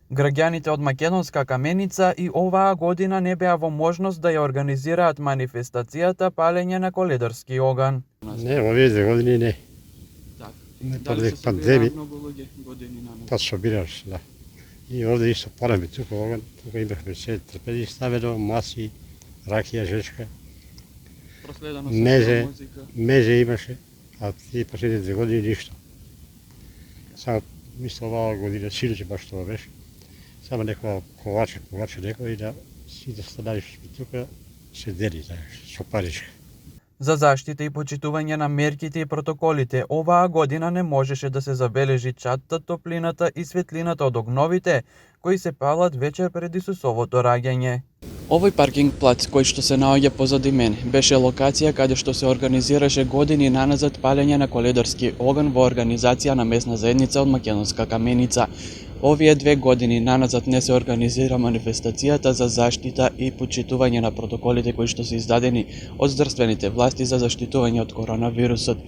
Граѓаните од Македонска Каменица и оваа година не беа во можност да ја организираат манифестацијата палење на коледарски оган. Не, овие 2 години не. Така. Дали се пандемија многу луѓе години на Па собираш, да. И овде исто палеме тука оган, тука имахме се трпези ставено, маси, ракија, жечка, проследено меже имаше, а тие последните 2 години ништо. Само мисля оваа година силче баш тоа беше. Само некоја коваче некој да сите станали што сме тука се дели, со паричка. За заштита и почитување на мерките и протоколите, оваа година не можеше да се забележи чатта, топлината и светлината од огновите, кои се палат вечер пред Исусовото раѓање. Овој паркинг плац, кој што се наоѓа позади мене, беше локација каде што се организираше години наназад палење на коледарски оган во организација на местна заедница од Македонска Каменица. Овие 2 години наназад не се организира манифестацијата за заштита и почитување на протоколите кои што се издадени од здравствените власти за заштитување од коронавирусот.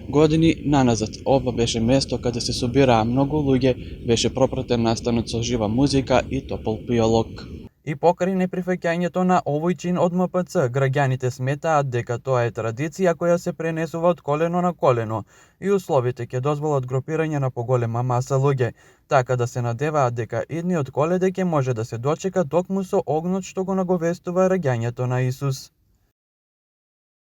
Години наназад ова беше место каде се собираа многу луѓе, беше пропратен настанот со жива музика и топол пијалок. И покрај неприфаќањето на овој чин од МПЦ, граѓаните сметаат дека тоа е традиција која се пренесува од колено на колено и условите ќе дозволат групирање на поголема маса луѓе, така да се надеваат дека идниот Коледа ќе може да се дочека токму со огнот што го наговестува раѓањето на Исус.